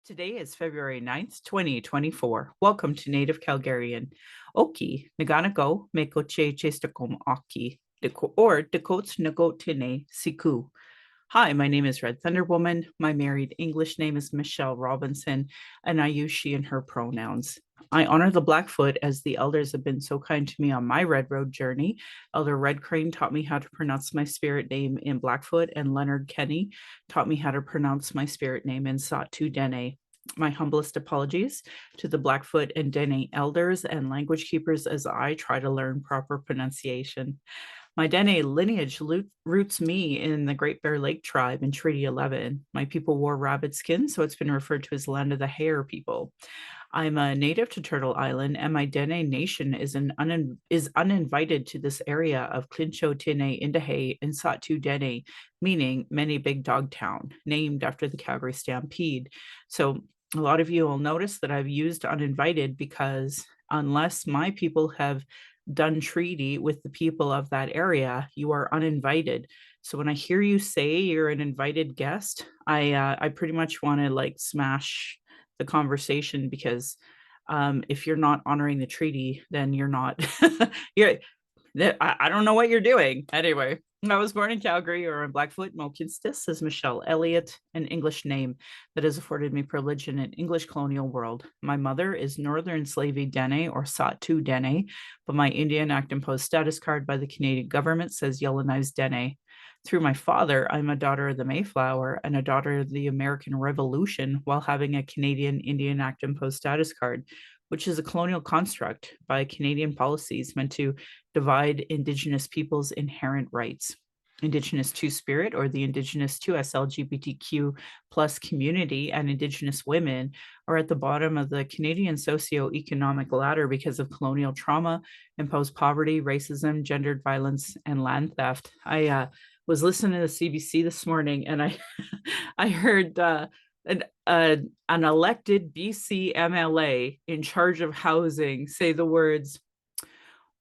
Today is February 9th, 2024. Welcome to Native Calgarian. Oki, Naganago, Mekoche Chestakom Aki, or Dakot Nagotine Siku. Hi, my name is Red Thunder Woman. My married English name is Michelle Robinson, and I use she and her pronouns. I honor the Blackfoot as the elders have been so kind to me on my Red Road journey. Elder Red Crane taught me how to pronounce my spirit name in Blackfoot, and Leonard Kenny taught me how to pronounce my spirit name in Satu Dene. My humblest apologies to the Blackfoot and Dene elders and language keepers as I try to learn proper pronunciation. My Dene lineage roots me in the Great Bear Lake tribe in Treaty 11. My people wore rabbit skin, so it's been referred to as Land of the Hare people. I'm a native to Turtle Island, and my Dene nation is uninvited to this area of Clincho Tine Indahe and Satu Dene, meaning many big dog town, named after the Calgary Stampede. So a lot of you will notice that I've used uninvited because unless my people have done treaty with the people of that area, you are uninvited. So when I hear you say you're an invited guest, I pretty much want to like smash the conversation because if you're not honoring the treaty, then you're not you're I don't know what you're doing. Anyway, I was born in Calgary or in Blackfoot. Mokinstis is Michelle Elliott, an English name that has afforded me privilege in an English colonial world. My mother is Northern Slavey Dene or Satu Dene, but my Indian Act imposed status card by the Canadian government says Yellowknives Dene. Through my father, I'm a daughter of the Mayflower and a daughter of the American Revolution while having a Canadian Indian Act imposed status card, which is a colonial construct by Canadian policies meant to divide Indigenous peoples' inherent rights. Indigenous Two-Spirit or the Indigenous 2S LGBTQ plus community and Indigenous women are at the bottom of the Canadian socioeconomic ladder because of colonial trauma, imposed poverty, racism, gendered violence, and land theft. I was listening to the CBC this morning and I heard an elected BC MLA in charge of housing say the words,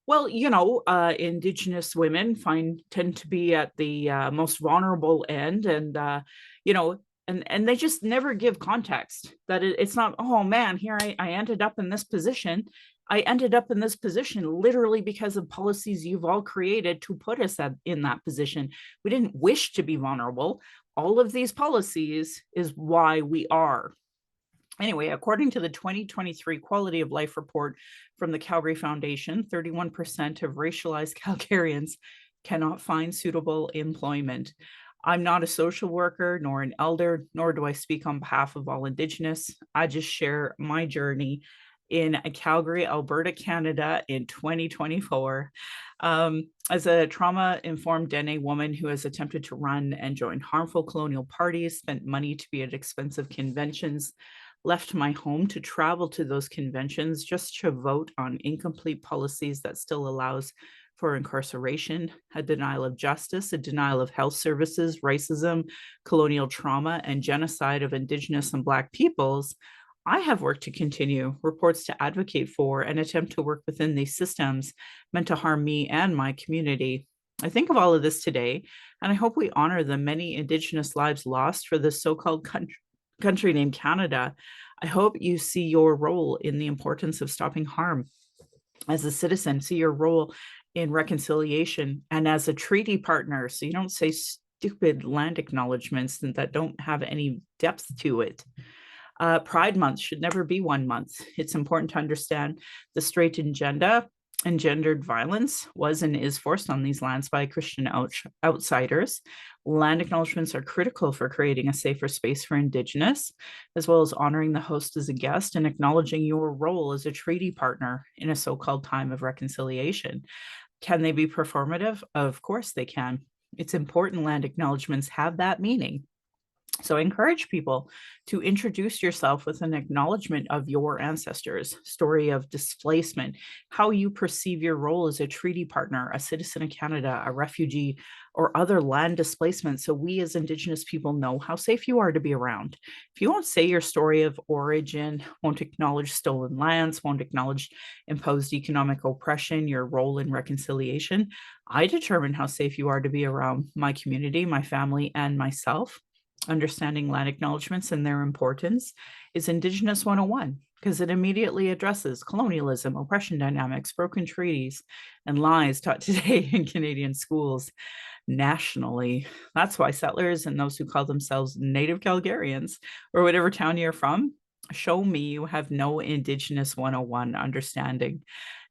well, Indigenous women tend to be at the most vulnerable end, and and they just never give context that it's not. Oh man, here I ended up in this position. I ended up in this position literally because of policies you've all created to put us in that position. We didn't wish to be vulnerable. All of these policies is why we are. Anyway, according to the 2023 Quality of Life Report from the Calgary Foundation, 31% of racialized Calgarians cannot find suitable employment. I'm not a social worker, nor an elder, nor do I speak on behalf of all Indigenous. I just share my journey in Calgary, Alberta, Canada in 2024. As a trauma-informed Dene woman who has attempted to run and join harmful colonial parties, spent money to be at expensive conventions, left my home to travel to those conventions just to vote on incomplete policies that still allows for incarceration, a denial of justice, a denial of health services, racism, colonial trauma, and genocide of Indigenous and Black peoples, I have worked to continue reports to advocate for and attempt to work within these systems meant to harm me and my community. I think of all of this today, and I hope we honor the many Indigenous lives lost for this so-called country named Canada. I hope you see your role in the importance of stopping harm. As a citizen, see your role in reconciliation and as a treaty partner, so you don't say stupid land acknowledgements that don't have any depth to it. Pride Month should never be 1 month. It's important to understand the straight agenda and gendered violence was and is forced on these lands by Christian outsiders. Land acknowledgements are critical for creating a safer space for Indigenous, as well as honoring the host as a guest and acknowledging your role as a treaty partner in a so-called time of reconciliation. Can they be performative? Of course they can. It's important land acknowledgements have that meaning. So I encourage people to introduce yourself with an acknowledgement of your ancestors, story of displacement, how you perceive your role as a treaty partner, a citizen of Canada, a refugee, or other land displacement, so we as Indigenous people know how safe you are to be around. If you won't say your story of origin, won't acknowledge stolen lands, won't acknowledge imposed economic oppression, your role in reconciliation, I determine how safe you are to be around my community, my family, and myself. Understanding land acknowledgements and their importance is Indigenous 101 because it immediately addresses colonialism, oppression dynamics, broken treaties, and lies taught today in Canadian schools nationally. That's why settlers and those who call themselves Native Calgarians or whatever town you're from, show me you have no Indigenous 101 understanding.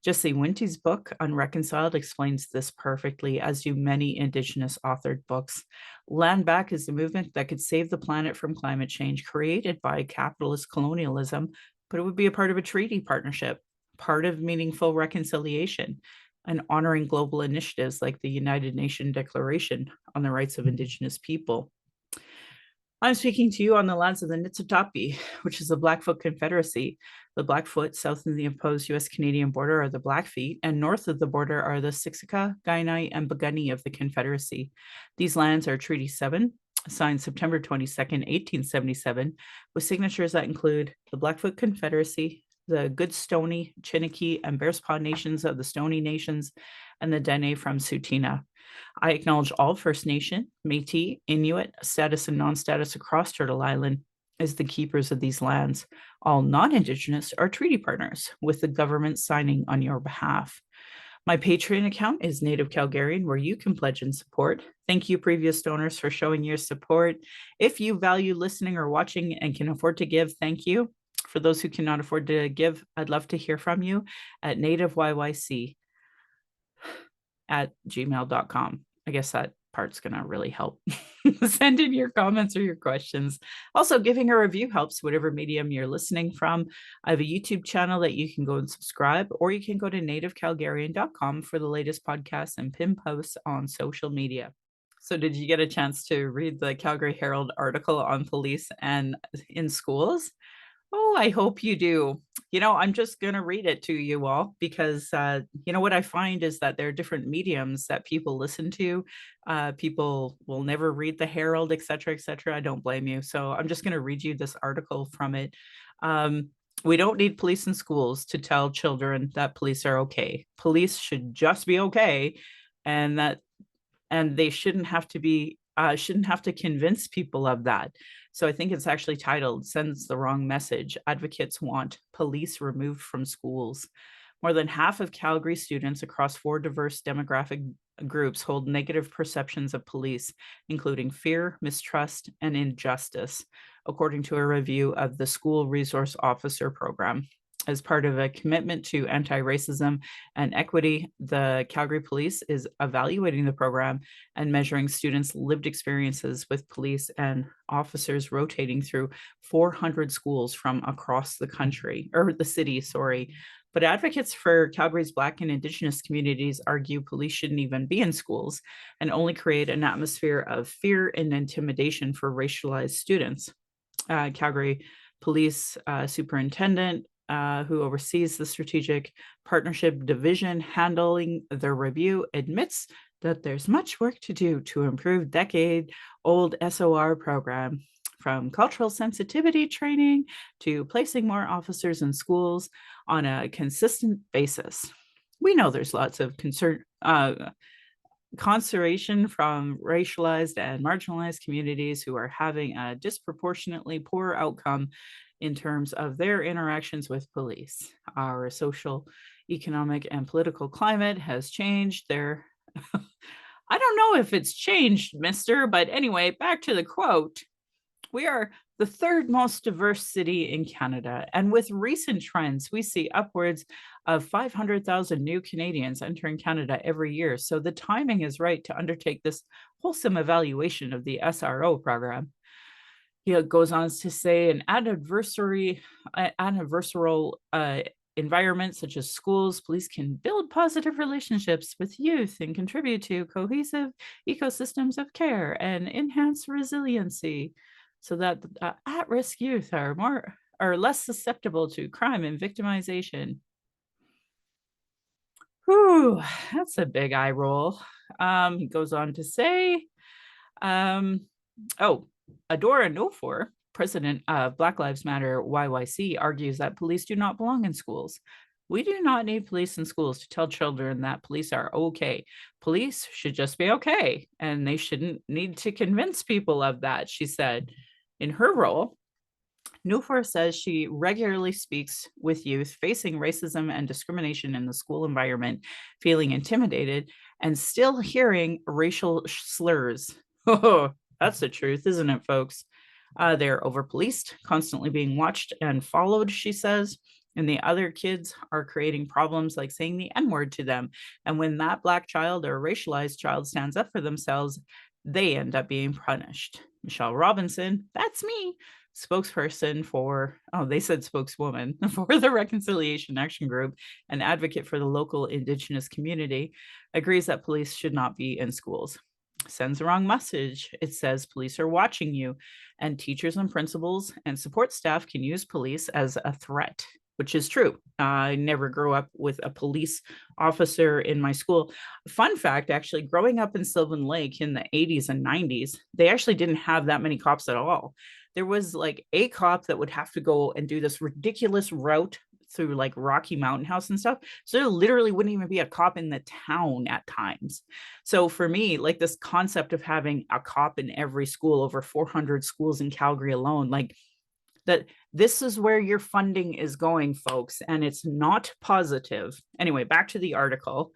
Jesse Winty's book, Unreconciled, explains this perfectly, as do many Indigenous authored books. Land Back is a movement that could save the planet from climate change created by capitalist colonialism, but it would be a part of a treaty partnership, part of meaningful reconciliation, and honoring global initiatives like the United Nations Declaration on the Rights of Indigenous People. I'm speaking to you on the lands of the Niitsitapi, which is the Blackfoot Confederacy. The Blackfoot, south of the imposed US-Canadian border, are the Blackfeet, and north of the border are the Siksika, Kainai, and Piikani of the Confederacy. These lands are Treaty 7, signed September 22nd, 1877, with signatures that include the Blackfoot Confederacy, the Goodstoney, Chiniki, and Bearspaw Nations of the Stoney Nations, and the Dene from Tsuut'ina. I acknowledge all First Nation, Métis, Inuit, status and non-status across Turtle Island as the keepers of these lands. All non-Indigenous are treaty partners, with the government signing on your behalf. My Patreon account is Native Calgarian, where you can pledge and support. Thank you, previous donors, for showing your support. If you value listening or watching and can afford to give, thank you. For those who cannot afford to give, I'd love to hear from you at nativeyyc@gmail.com. I guess that part's going to really help. Send in your comments or your questions. Also, giving a review helps, whatever medium you're listening from. I have a YouTube channel that you can go and subscribe, or you can go to nativecalgarian.com for the latest podcasts and pin posts on social media. So did you get a chance to read the Calgary Herald article on police and in schools? Oh, I hope you do. I'm just going to read it to you all because, what I find is that there are different mediums that people listen to. People will never read the Herald, et cetera, et cetera. I don't blame you. So I'm just going to read you this article from it. We don't need police in schools to tell children that police are okay. Police should just be okay, and they shouldn't have to convince people of that. So I think it's actually titled "Sends the Wrong Message. Advocates Want Police Removed from Schools." More than half of Calgary students across 4 diverse demographic groups hold negative perceptions of police, including fear, mistrust, and injustice, according to a review of the School Resource Officer Program. As part of a commitment to anti-racism and equity, the Calgary Police is evaluating the program and measuring students' lived experiences with police and officers rotating through 400 schools from across the country, or the city, sorry. But advocates for Calgary's Black and Indigenous communities argue police shouldn't even be in schools and only create an atmosphere of fear and intimidation for racialized students. Calgary Police Superintendent, who oversees the Strategic Partnership Division handling the review, admits that there's much work to do to improve decade-old SOR program, from cultural sensitivity training to placing more officers in schools on a consistent basis. We know there's lots of conservation from racialized and marginalized communities who are having a disproportionately poor outcome in terms of their interactions with police. Our social, economic, and political climate has changed. I don't know if it's changed, mister, but anyway, back to the quote. We are the 3rd most diverse city in Canada, and with recent trends, we see upwards of 500,000 new Canadians entering Canada every year. So the timing is right to undertake this wholesome evaluation of the SRO program. It goes on to say an adversarial environment such as schools, police can build positive relationships with youth and contribute to cohesive ecosystems of care and enhance resiliency so that at-risk youth are less susceptible to crime and victimization. Whew, that's a big eye roll. He goes on to say, Adora Nofor, president of Black Lives Matter YYC, argues that police do not belong in schools. We do not need police in schools to tell children that police are okay. Police should just be okay, and they shouldn't need to convince people of that, she said. In her role, Newfor says she regularly speaks with youth facing racism and discrimination in the school environment, feeling intimidated, and still hearing racial slurs. Oh, that's the truth, isn't it, folks? They're over policed, constantly being watched and followed, she says. And the other kids are creating problems like saying the N word to them. And when that Black child or racialized child stands up for themselves, they end up being punished. Michelle Robinson, that's me, spokesperson for, oh, they said spokeswoman for the Reconciliation Action Group, an advocate for the local Indigenous community, agrees that police should not be in schools. Sends the wrong message. It says police are watching you, and teachers and principals and support staff can use police as a threat, which is true. I never grew up with a police officer in my school. Fun fact, actually, growing up in Sylvan Lake in the 80s and 90s, they actually didn't have that many cops at all. There was like a cop that would have to go and do this ridiculous route through like Rocky Mountain House and stuff. So there literally wouldn't even be a cop in the town at times. So for me, like this concept of having a cop in every school, over 400 schools in Calgary alone, like that this is where your funding is going, folks, and it's not positive. Anyway, back to the article.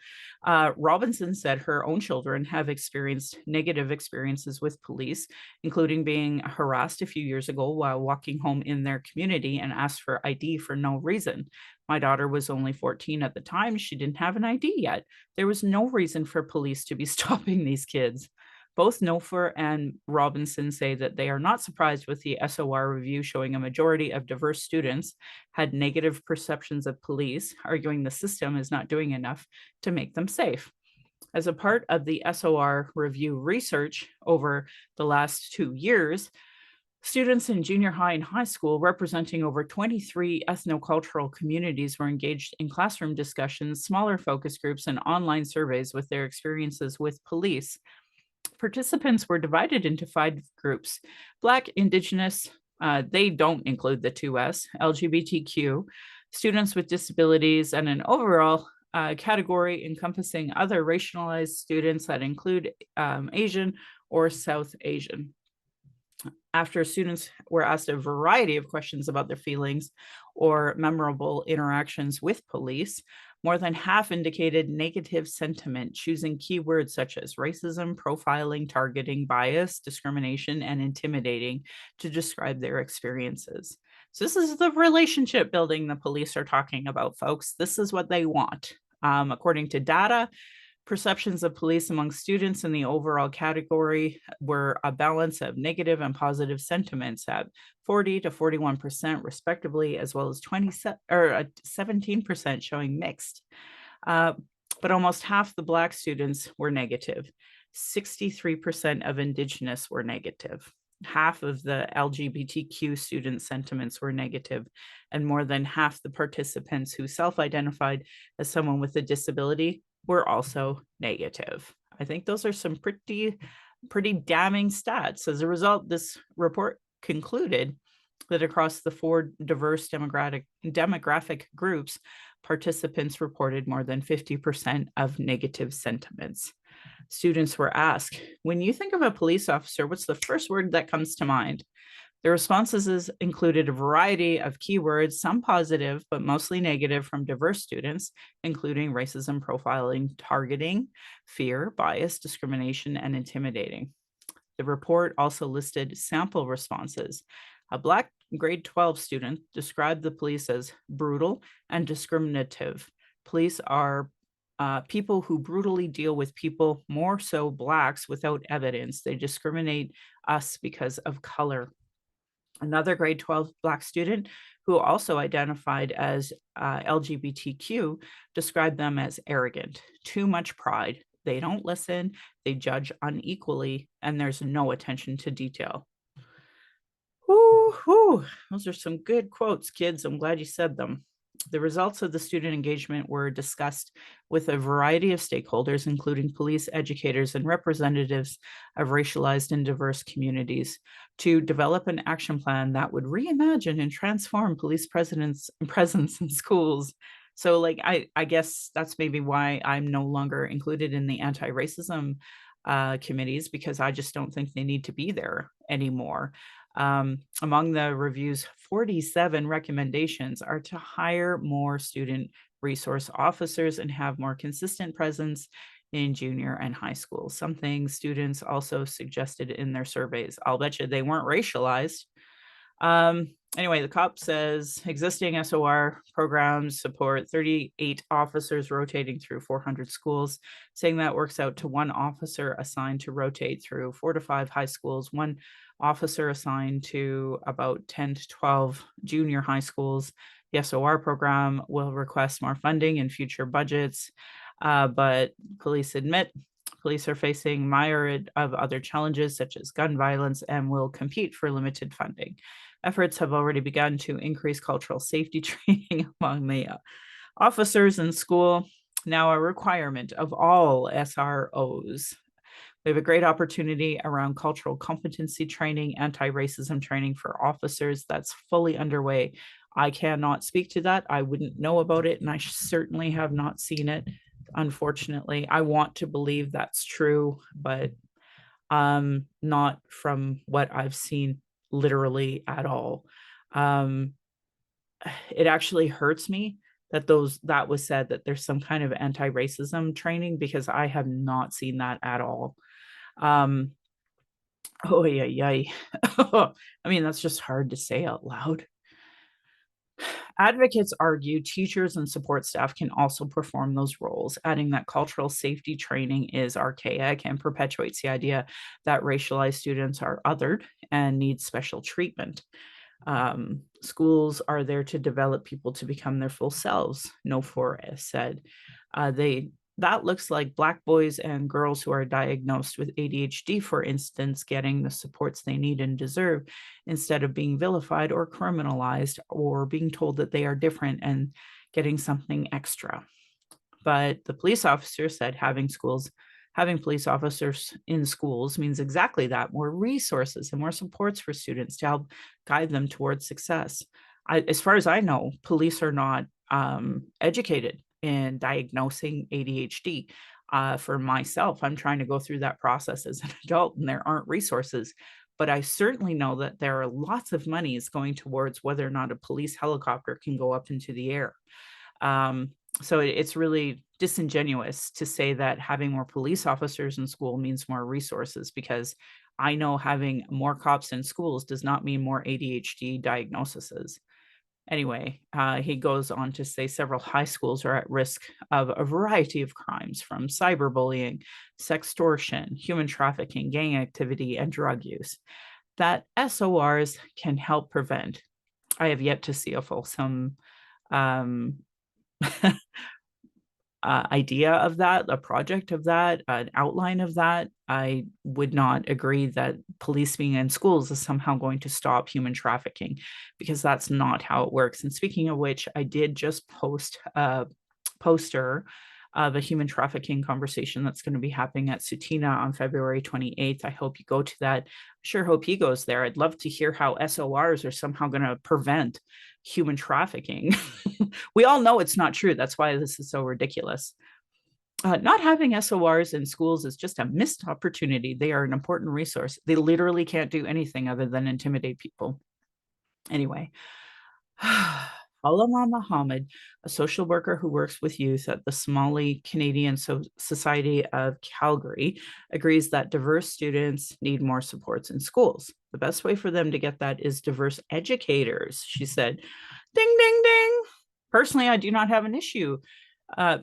Robinson said her own children have experienced negative experiences with police, including being harassed a few years ago while walking home in their community and asked for ID for no reason. My daughter was only 14 at the time. She didn't have an ID yet. There was no reason for police to be stopping these kids. Both Nofer and Robinson say that they are not surprised with the SOR review showing a majority of diverse students had negative perceptions of police, arguing the system is not doing enough to make them safe. As a part of the SOR review research over the last 2 years, students in junior high and high school representing over 23 ethnocultural communities were engaged in classroom discussions, smaller focus groups, and online surveys with their experiences with police. Participants were divided into 5 groups: Black, Indigenous, they don't include the 2S, LGBTQ, students with disabilities, and an overall category encompassing other racialized students that include Asian or South Asian. After students were asked a variety of questions about their feelings or memorable interactions with police, more than half indicated negative sentiment, choosing keywords such as racism, profiling, targeting, bias, discrimination, and intimidating to describe their experiences. So this is the relationship building the police are talking about, folks. This is what they want. According to data, perceptions of police among students in the overall category were a balance of negative and positive sentiments at 40 to 41% respectively, as well as 17% showing mixed. But almost half the Black students were negative. 63% of Indigenous were negative. Half of the LGBTQ student sentiments were negative, and more than half the participants who self-identified as someone with a disability were also negative. I think those are some pretty damning stats. As a result, this report concluded that across the 4 diverse demographic groups, participants reported more than 50% of negative sentiments. Students were asked, when you think of a police officer, what's the first word that comes to mind? The responses included a variety of keywords, some positive, but mostly negative from diverse students, including racism, profiling, targeting, fear, bias, discrimination, and intimidating. The report also listed sample responses. A Black grade 12 student described the police as brutal and discriminative. Police are people who brutally deal with people, more so Blacks, without evidence. They discriminate us because of color. Another grade 12 Black student who also identified as LGBTQ described them as arrogant, too much pride. They don't listen, they judge unequally, and there's no attention to detail. Woo-hoo. Those are some good quotes, kids. I'm glad you said them. The results of the student engagement were discussed with a variety of stakeholders, including police, educators, and representatives of racialized and diverse communities, to develop an action plan that would reimagine and transform police presence in schools. So like I guess that's maybe why I'm no longer included in the anti-racism committees, because I just don't think they need to be there anymore. Among the review's 47 recommendations are to hire more student resource officers and have more consistent presence in junior and high school. Something students also suggested in their surveys. I'll bet you they weren't racialized. Anyway, the COP says existing SOR programs support 38 officers rotating through 400 schools, saying that works out to one officer assigned to rotate through 4 to 5 high schools, one officer assigned to about 10 to 12 junior high schools. The SOR program will request more funding in future budgets, but police admit police are facing myriad of other challenges such as gun violence and will compete for limited funding. Efforts have already begun to increase cultural safety training among the officers in school, now a requirement of all SROs. We have a great opportunity around cultural competency training, anti-racism training for officers that's fully underway. I cannot speak to that. I wouldn't know about it, and I certainly have not seen it. Unfortunately, I want to believe that's true, but not from what I've seen literally at all. It actually hurts me that that was said that there's some kind of anti-racism training, because I have not seen that at all. Oh yeah, yeah. I mean, that's just hard to say out loud. Advocates argue teachers and support staff can also perform those roles, adding that cultural safety training is archaic and perpetuates the idea that racialized students are othered and need special treatment. Schools are there to develop people to become their full selves, Nofor said. That looks like Black boys and girls who are diagnosed with ADHD, for instance, getting the supports they need and deserve instead of being vilified or criminalized or being told that they are different and getting something extra. But the police officer said having police officers in schools means exactly that: more resources and more supports for students to help guide them towards success. As far as I know, police are not educated in diagnosing ADHD. For myself, I'm trying to go through that process as an adult, and there aren't resources. But I certainly know that there are lots of monies going towards whether or not a police helicopter can go up into the air. So it's really disingenuous to say that having more police officers in school means more resources, because I know having more cops in schools does not mean more ADHD diagnoses. Anyway, he goes on to say several high schools are at risk of a variety of crimes, from cyberbullying, sextortion, human trafficking, gang activity, and drug use, that SORs can help prevent. I have yet to see a fulsome idea of that, a project of that, an outline of that. I would not agree that police being in schools is somehow going to stop human trafficking, because that's not how it works. And speaking of which, I did just post a poster of a human trafficking conversation that's going to be happening at Sutina on February 28th. I hope you go to that. Sure hope he goes there. I'd love to hear how SORs are somehow going to prevent human trafficking. We all know it's not true. That's why this is so ridiculous. Not having SORs in schools is just a missed opportunity. They are an important resource. They literally can't do anything other than intimidate people. Anyway, Halama Muhammad, a social worker who works with youth at the Somali Canadian Society of Calgary, agrees that diverse students need more supports in schools. The best way for them to get that is diverse educators, she said. Ding, ding, ding. Personally, I do not have an issue.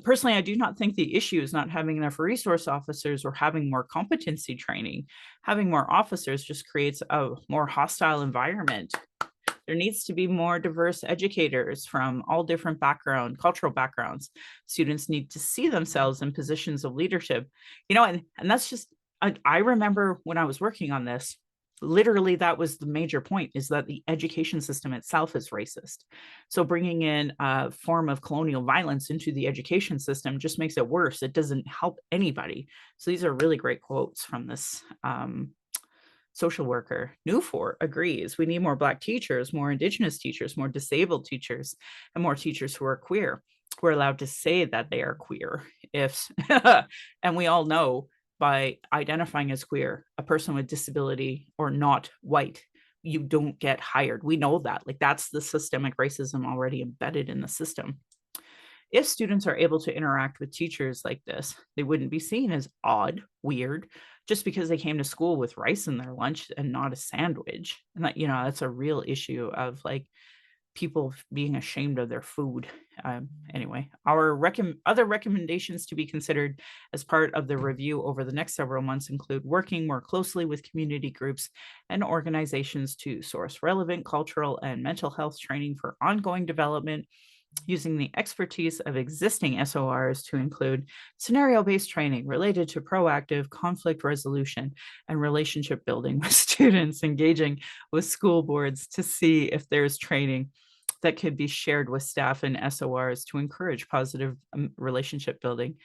Personally, I do not think the issue is not having enough resource officers or having more competency training. Having more officers just creates a more hostile environment. There needs to be more diverse educators from all different cultural backgrounds. Students need to see themselves in positions of leadership. And that's just, I remember when I was working on this, literally that was the major point, is that the education system itself is racist. So bringing in a form of colonial violence into the education system just makes it worse. It doesn't help anybody. So these are really great quotes from this social worker. Newfort agrees. We need more Black teachers, more Indigenous teachers, more disabled teachers, and more teachers who are queer. we're allowed to say that they are queer if and we all know by identifying as queer, a person with disability or not white, you don't get hired. We know that. Like, that's the systemic racism already embedded in the system. If students are able to interact with teachers like this, they wouldn't be seen as odd, weird, just because they came to school with rice in their lunch and not a sandwich. And that, that's a real issue of like people being ashamed of their food. Anyway, our other recommendations to be considered as part of the review over the next several months include working more closely with community groups and organizations to source relevant cultural and mental health training for ongoing development, using the expertise of existing SORs to include scenario-based training related to proactive conflict resolution and relationship building with students, engaging with school boards to see if there's training that could be shared with staff and SORs to encourage positive relationship building.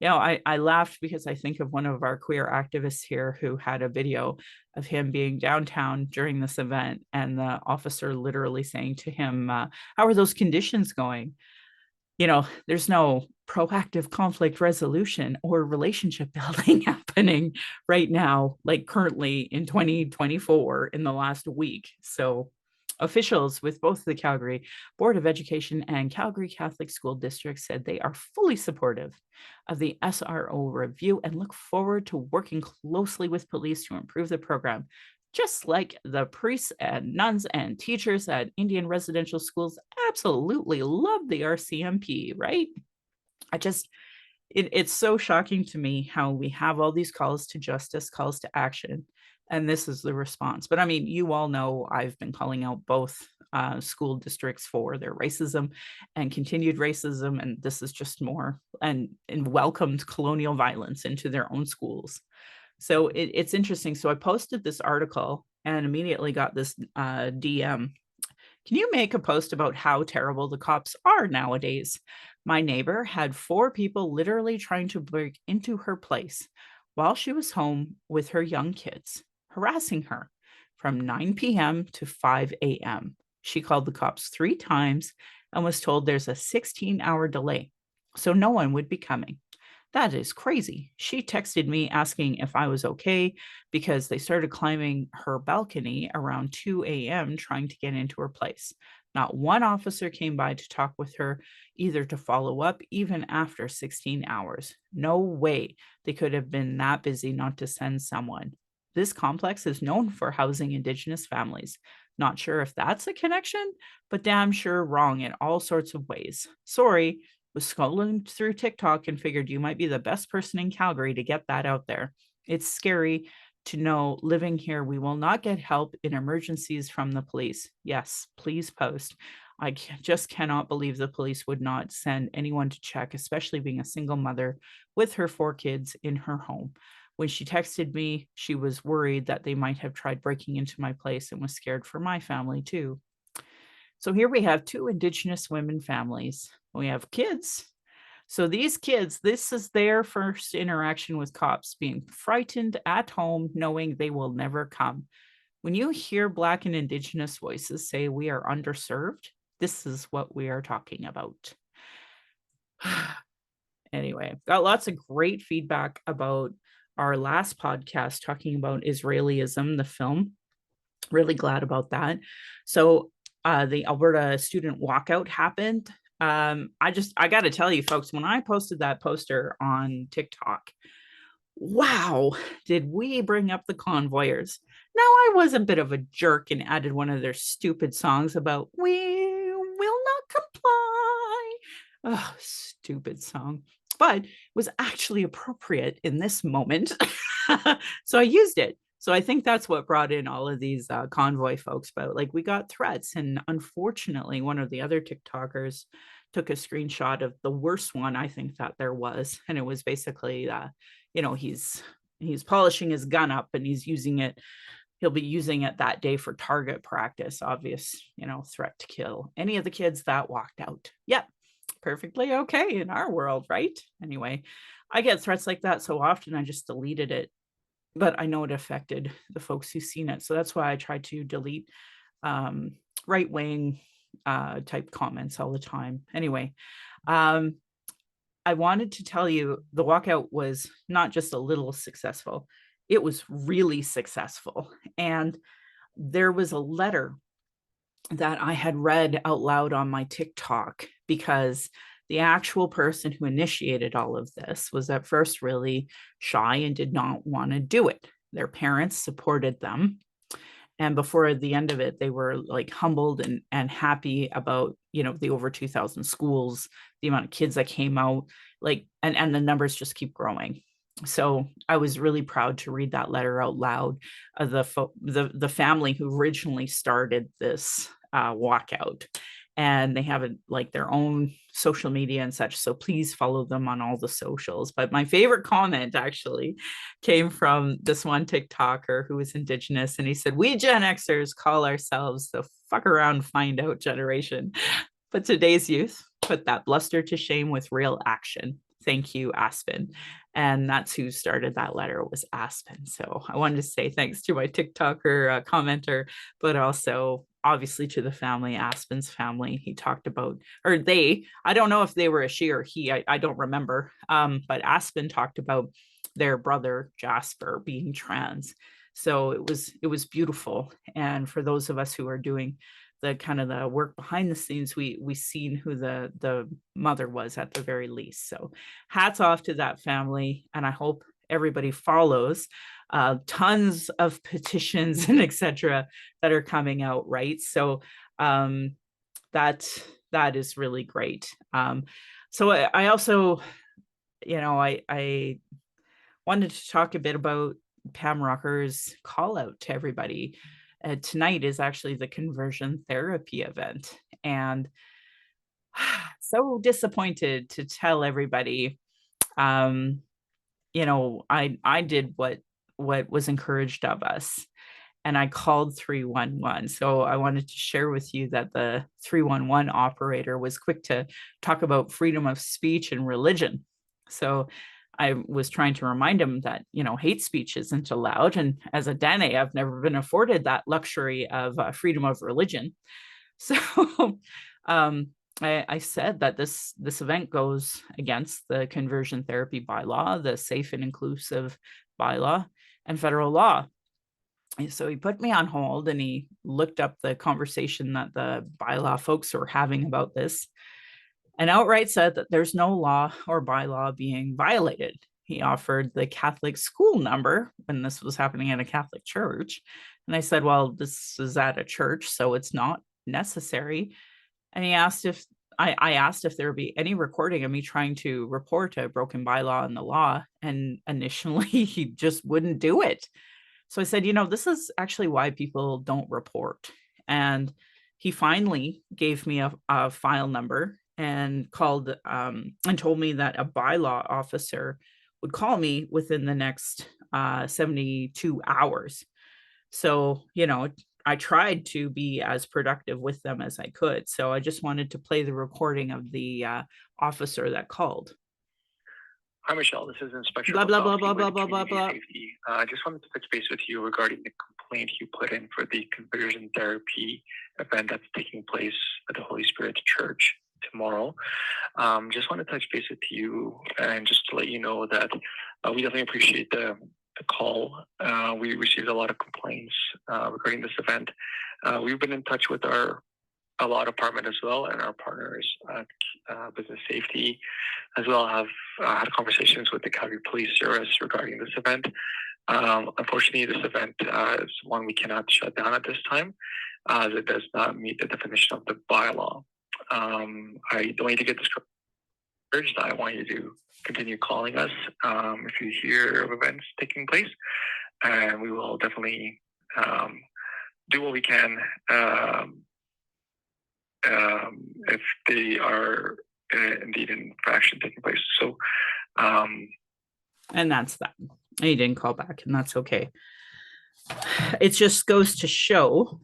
I laughed because I think of one of our queer activists here who had a video of him being downtown during this event and the officer literally saying to him, how are those conditions going? There's no proactive conflict resolution or relationship building happening right now, like currently in 2024 in the last week. So officials with both the Calgary Board of Education and Calgary Catholic School District said they are fully supportive of the SRO review and look forward to working closely with police to improve the program, just like the priests and nuns and teachers at Indian residential schools absolutely love the RCMP, right? It's so shocking to me how we have all these calls to justice, calls to action, and this is the response. But I mean, you all know I've been calling out both school districts for their racism and continued racism, and this is just more and welcomed colonial violence into their own schools. So it's interesting. So I posted this article and immediately got this DM. Can you make a post about how terrible the cops are nowadays? My neighbor had 4 people literally trying to break into her place while she was home with her young kids, harassing her from 9 p.m. to 5 a.m. She called the cops 3 times and was told there's a 16-hour delay, so no one would be coming. That is crazy. She texted me asking if I was okay because they started climbing her balcony around 2 a.m. trying to get into her place. Not one officer came by to talk with her, either to follow up, even after 16 hours. No way they could have been that busy not to send someone. This complex is known for housing Indigenous families. Not sure if that's a connection, but damn sure wrong in all sorts of ways. Sorry, was scrolling through TikTok and figured you might be the best person in Calgary to get that out there. It's scary to know living here, we will not get help in emergencies from the police. Yes, please post. I just cannot believe the police would not send anyone to check, especially being a single mother with her 4 kids in her home. When she texted me, she was worried that they might have tried breaking into my place and was scared for my family too. So here we have 2 Indigenous women families. We have kids. So these kids, this is their first interaction with cops, being frightened at home, knowing they will never come. When you hear Black and Indigenous voices say we are underserved, this is what we are talking about. Anyway, got lots of great feedback about our last podcast talking about Israelism, the film. Really glad about that. So the Alberta student walkout happened. I got to tell you folks, when I posted that poster on TikTok, wow, did we bring up the convoyers. Now, I was a bit of a jerk and added one of their stupid songs about we will not comply. Oh, stupid song. But it was actually appropriate in this moment. So I used it. So I think that's what brought in all of these convoy folks. But like, we got threats, and unfortunately, one of the other TikTokers took a screenshot of the worst one I think that there was, and it was basically, he's polishing his gun up and he's using it. He'll be using it that day for target practice. Obvious, threat to kill any of the kids that walked out. Yep, perfectly okay in our world, right? Anyway, I get threats like that so often I just deleted it. But I know it affected the folks who've seen it. So that's why I try to delete right-wing type comments all the time. Anyway, I wanted to tell you the walkout was not just a little successful, it was really successful. And there was a letter that I had read out loud on my TikTok, because the actual person who initiated all of this was at first really shy and did not want to do it. Their parents supported them. And before the end of it, they were like humbled and happy about, the over 2,000 schools, the amount of kids that came out, like, and the numbers just keep growing. So I was really proud to read that letter out loud of the family who originally started this walkout. And they have like their own social media and such, so please follow them on all the socials. But my favorite comment actually came from this one TikToker who was Indigenous, and he said, "We Gen Xers call ourselves the fuck around find out generation, but today's youth put that bluster to shame with real action. Thank you, Aspen." And that's who started that letter, was Aspen. So I wanted to say thanks to my TikToker commenter, but also obviously to the family, Aspen's family. He talked about, or they, I don't know if they were a she or he, I don't remember. But Aspen talked about their brother Jasper being trans. So it was beautiful. And for those of us who are doing the kind of the work behind the scenes, we seen who the mother was at the very least. So hats off to that family, and I hope everybody follows tons of petitions and etc. that are coming out, right? So that is really great. So I also, I wanted to talk a bit about Pam Rocker's call out to everybody. Tonight is actually the conversion therapy event, and so disappointed to tell everybody, I did what was encouraged of us, and I called 311. So I wanted to share with you that the 311 operator was quick to talk about freedom of speech and religion. So I was trying to remind him that, hate speech isn't allowed. And as a Dene, I've never been afforded that luxury of freedom of religion. So I said that this event goes against the conversion therapy bylaw, the safe and inclusive bylaw, and federal law. And so he put me on hold and he looked up the conversation that the bylaw folks were having about this, and outright said that there's no law or bylaw being violated. He offered the Catholic school number when this was happening at a Catholic church. And I said, well, this is at a church, so it's not necessary. And he asked if I asked if there would be any recording of me trying to report a broken bylaw in the law. And initially he just wouldn't do it. So I said, this is actually why people don't report. And he finally gave me a file number and called and told me that a bylaw officer would call me within the next 72 hours. So, I tried to be as productive with them as I could. So I just wanted to play the recording of the officer that called. Hi, Michelle. This is Inspector. Blah, blah, blah, blah, blah, blah, blah, blah. I just wanted to touch base with you regarding the complaint you put in for the conversion therapy event that's taking place at the Holy Spirit Church tomorrow. Just want to touch base with you and just to let you know that we definitely appreciate the call. We received a lot of complaints regarding this event. We've been in touch with our law department as well, and our partners at Business Safety as well have had conversations with the Calgary Police Service regarding this event. Unfortunately, this event is one we cannot shut down at this time, as it does not meet the definition of the bylaw. I don't want you to get discouraged. I want you to continue calling us if you hear of events taking place, and we will definitely do what we can if they are indeed in faction taking place. So, and that's that. He didn't call back, and that's okay. It just goes to show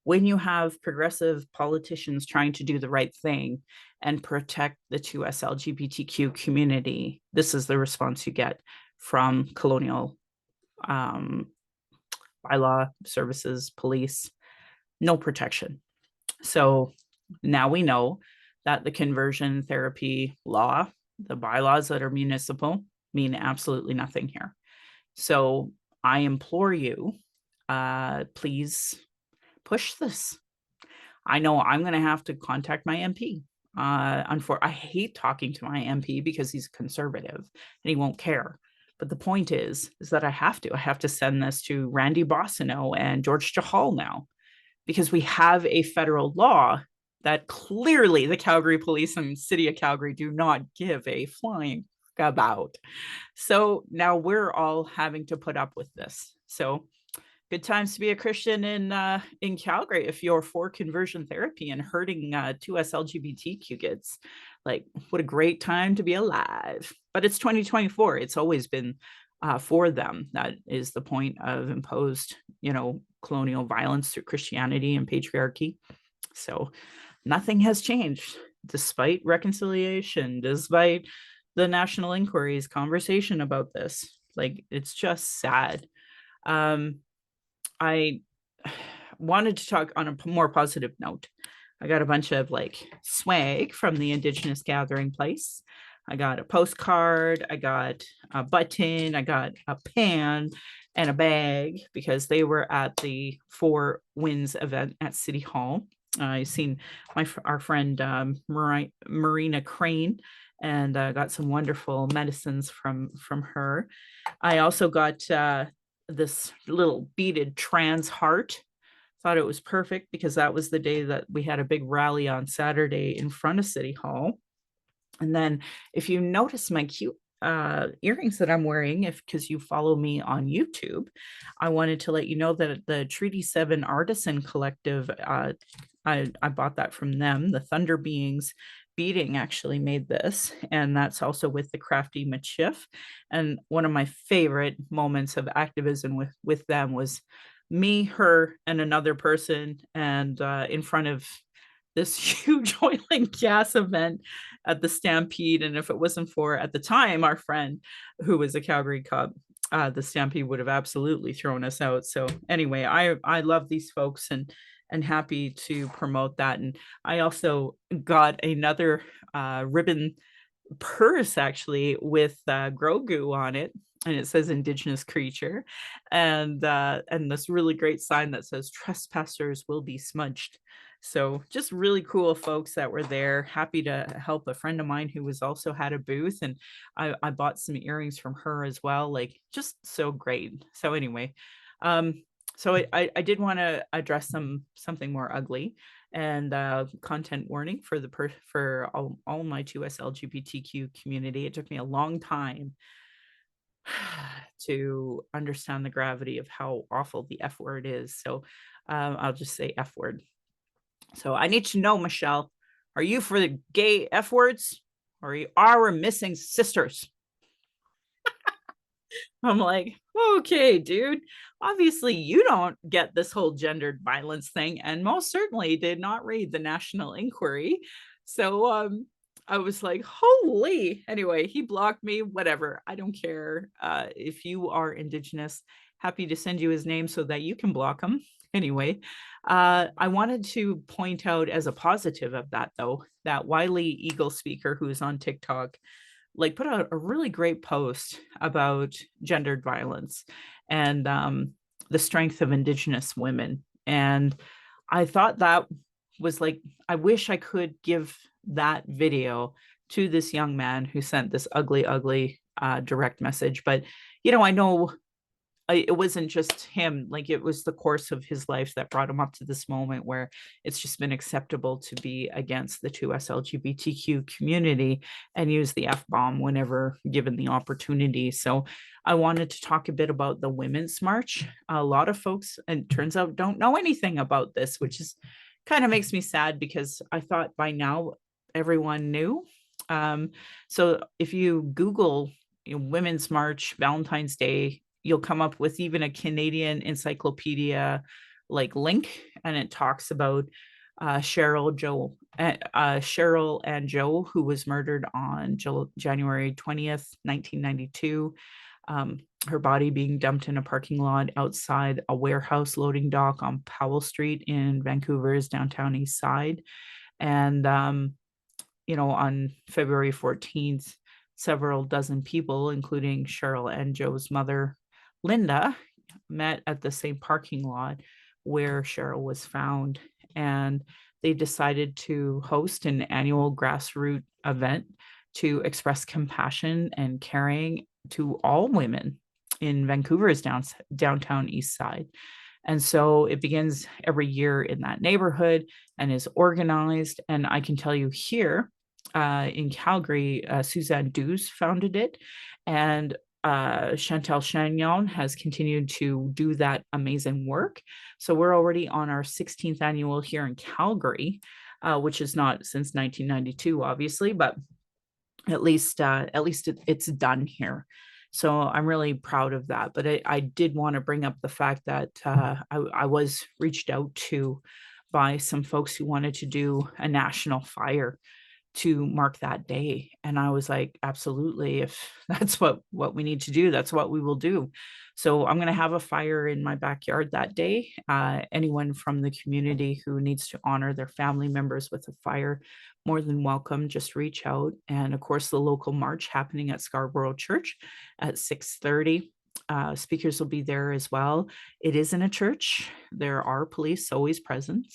when you have progressive politicians trying to do the right thing and protect the 2S LGBTQ community, this is the response you get from colonial bylaw services, police. No protection. So now we know that the conversion therapy law, the bylaws that are municipal, mean absolutely nothing here. So I implore you, please push this. I know I'm going to have to contact my MP. I hate talking to my MP because he's conservative and he won't care. But the point is that I have to send this to Randy Bossino and George Chahal now, because we have a federal law that clearly the Calgary Police and City of Calgary do not give a flying about. So now we're all having to put up with this. So good times to be a Christian in Calgary if you're for conversion therapy and hurting 2S LGBTQ kids. Like, what a great time to be alive. But it's 2024. It's always been for them. That is the point of imposed, colonial violence through Christianity and patriarchy. So nothing has changed despite reconciliation, despite the national inquiry's conversation about this. Like, it's just sad. I wanted to talk on a more positive note. I got a bunch of swag from the Indigenous gathering place. I got a postcard, I got a button, I got a pan and a bag because they were at the Four Winds event at City Hall. I seen our friend Marina Crane, and got some wonderful medicines from her. I also got this little beaded trans heart. Thought it was perfect because that was the day that we had a big rally on Saturday in front of City Hall. And then if you notice my cute earrings that I'm wearing, because you follow me on YouTube, I wanted to let you know that the Treaty 7 Artisan Collective, I bought that from them. The Thunder Beings beading actually made this, and that's also with the Crafty Machif. And one of my favorite moments of activism with them was me, her, and another person, and in front of this huge oil and gas event at the Stampede. And if it wasn't for, at the time, our friend who was a Calgary cop, the Stampede would have absolutely thrown us out. So anyway, I love these folks and happy to promote that. And I also got another ribbon purse actually with Grogu on it, and it says Indigenous creature, and this really great sign that says trespassers will be smudged. So just really cool folks that were there. Happy to help a friend of mine who was also had a booth, and I bought some earrings from her as well. Like, just so great. So anyway, so I did want to address something more ugly, and content warning for for all my 2S LGBTQ community. It took me a long time to understand the gravity of how awful the F word is. So I'll just say F word. So I need to know, Michelle, are you for the gay F words, or are you our missing sisters? I'm like, okay, dude, obviously you don't get this whole gendered violence thing, and most certainly did not read the national inquiry. So I was like, holy. Anyway, he blocked me, whatever. I don't care. If you are Indigenous, happy to send you his name so that you can block him. Anyway, I wanted to point out as a positive of that, though, that Wiley Eagle speaker who's on TikTok put out a really great post about gendered violence and the strength of Indigenous women. And I thought that was I wish I could give that video to this young man who sent this ugly direct message. But I know it wasn't just him. It was the course of his life that brought him up to this moment where it's just been acceptable to be against the 2S LGBTQ community and use the F-bomb whenever given the opportunity. So I wanted to talk a bit about the Women's March. A lot of folks, and it turns out, don't know anything about this, which is kind of makes me sad because I thought by now everyone knew. So if you Google Women's March, Valentines Day, you'll come up with even a Canadian encyclopedia link, and it talks about Cheryl and Joe, who was murdered on January 20th, 1992. Her body being dumped in a parking lot outside a warehouse loading dock on Powell Street in Vancouver's downtown east side. And on February 14th, several dozen people, including Cheryl and Joe's mother, Linda, met at the same parking lot where Cheryl was found. And they decided to host an annual grassroots event to express compassion and caring to all women in Vancouver's downtown east side. And so it begins every year in that neighborhood and is organized. And I can tell you here in Calgary, Suzanne Dews founded it. And Chantal Chagnon has continued to do that amazing work. So we're already on our 16th annual here in Calgary, which is not since 1992, obviously, but at least it's done here. So I'm really proud of that. But I did want to bring up the fact that I was reached out to by some folks who wanted to do a national fire to mark that day. And I was like, absolutely, if that's what we need to do, that's what we will do. So I'm going to have a fire in my backyard that day. Anyone from the community who needs to honor their family members with a fire, more than welcome, just reach out. And of course, the local march happening at Scarborough Church at 6:30. Speakers will be there as well. It is in a church. There are police always present.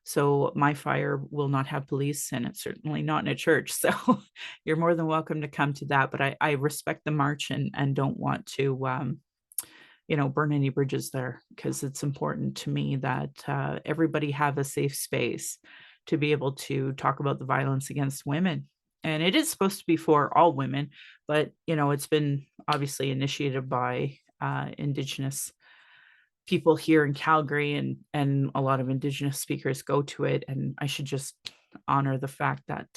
So my fire will not have police, and it's certainly not in a church. So you're more than welcome to come to that. But I respect the march and don't want to, burn any bridges there, because it's important to me that everybody have a safe space to be able to talk about the violence against women. And it is supposed to be for all women, but it's been obviously initiated by Indigenous people here in Calgary, and a lot of Indigenous speakers go to it. And I should just honor the fact that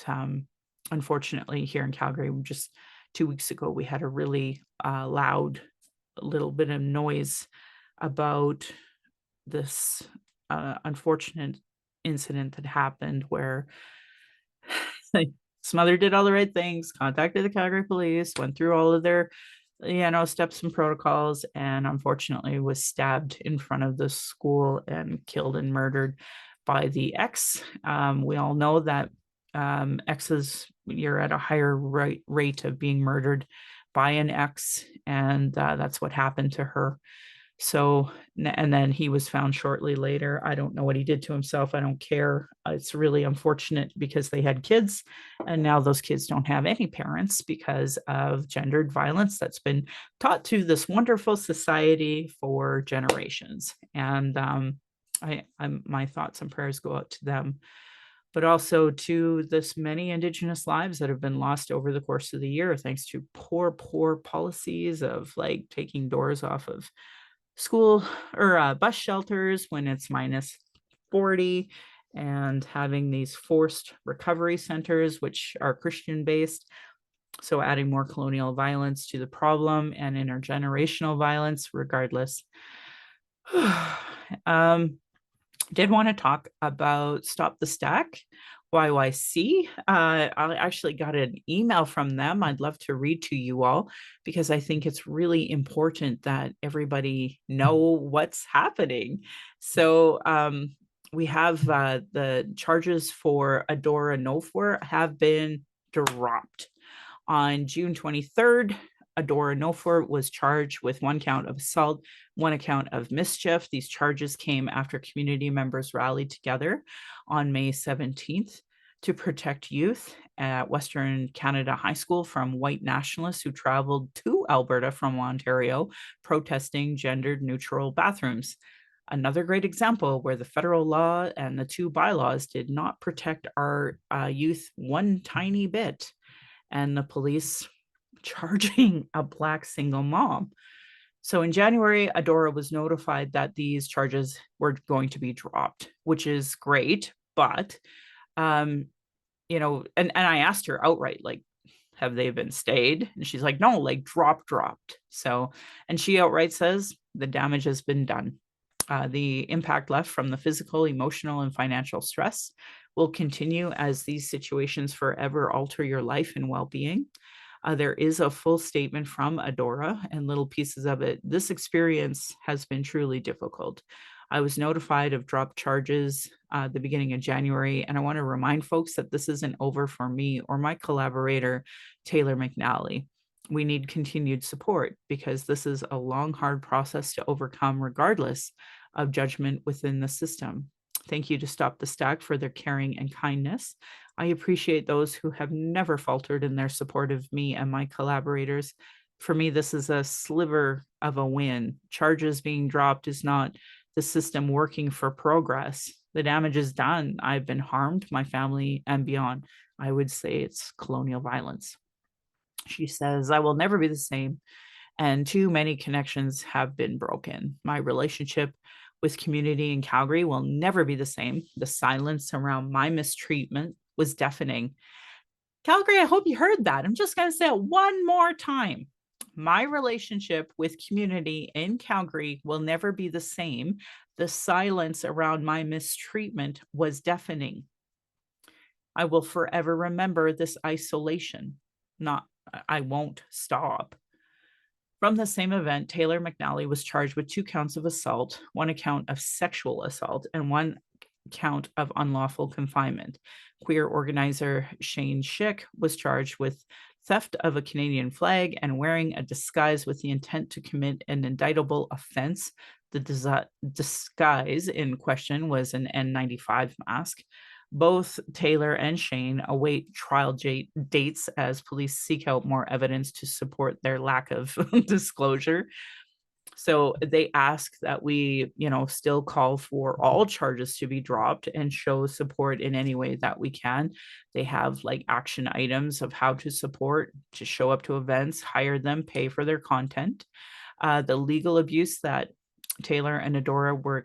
unfortunately here in Calgary, just 2 weeks ago, we had a really loud little bit of noise about this unfortunate incident that happened where Smother did all the right things, contacted the Calgary police, went through all of their steps and protocols, and unfortunately was stabbed in front of the school and killed and murdered by the ex. We all know that exes, you're at a higher rate of being murdered by an ex, and that's what happened to her. So, and then he was found shortly later. I don't know what he did to himself. I don't care. It's really unfortunate because they had kids, and now those kids don't have any parents because of gendered violence that's been taught to this wonderful society for generations. And my thoughts and prayers go out to them, but also to this many Indigenous lives that have been lost over the course of the year, thanks to poor policies of like taking doors off of school or bus shelters when it's minus 40, and having these forced recovery centers, which are Christian based. So adding more colonial violence to the problem and intergenerational violence, regardless. Did want to talk about Stop the Stack, YYC. I actually got an email from them. I'd love to read to you all, because I think it's really important that everybody know what's happening. So we have the charges for Adora Nofour have been dropped. On June 23rd, Adora Nofour was charged with 1 count of assault, 1 account of mischief. These charges came after community members rallied together on May 17th to protect youth at Western Canada High School from white nationalists who traveled to Alberta from Ontario protesting gendered neutral bathrooms. Another great example where the federal law and the 2 bylaws did not protect our youth one tiny bit, and the police charging a Black single mom. So in January, Adora was notified that these charges were going to be dropped, which is great. But, and I asked her outright, like, have they been stayed? And she's like, no, like dropped. So, and she outright says the damage has been done. The impact left from the physical, emotional, and financial stress will continue as these situations forever alter your life and well-being. There is a full statement from Adora and little pieces of it. This experience has been truly difficult. I was notified of dropped charges the beginning of January. And I want to remind folks that this isn't over for me or my collaborator, Taylor McNally. We need continued support because this is a long, hard process to overcome, regardless of judgment within the system. Thank you to Stop the Stack for their caring and kindness. I appreciate those who have never faltered in their support of me and my collaborators. For me, this is a sliver of a win. Charges being dropped is not the system working for progress. The damage is done. I've been harmed, my family, and beyond. I would say it's colonial violence. She says, I will never be the same, and too many connections have been broken. My relationship with community in Calgary will never be the same. The silence around my mistreatment was deafening. Calgary, I hope you heard that. I'm just going to say it one more time. My relationship with community in Calgary will never be the same. The silence around my mistreatment was deafening. I will forever remember this isolation. I won't stop. From the same event, Taylor McNally was charged with 2 counts of assault, 1 account of sexual assault, and 1 count of unlawful confinement. Queer organizer Shane Schick was charged with theft of a Canadian flag and wearing a disguise with the intent to commit an indictable offense. The disguise in question was an N95 mask. Both Taylor and Shane await trial dates as police seek out more evidence to support their lack of disclosure. So they ask that we, still call for all charges to be dropped and show support in any way that we can. They have like action items of how to support, to show up to events, hire them, pay for their content. The legal abuse that Taylor and Adora are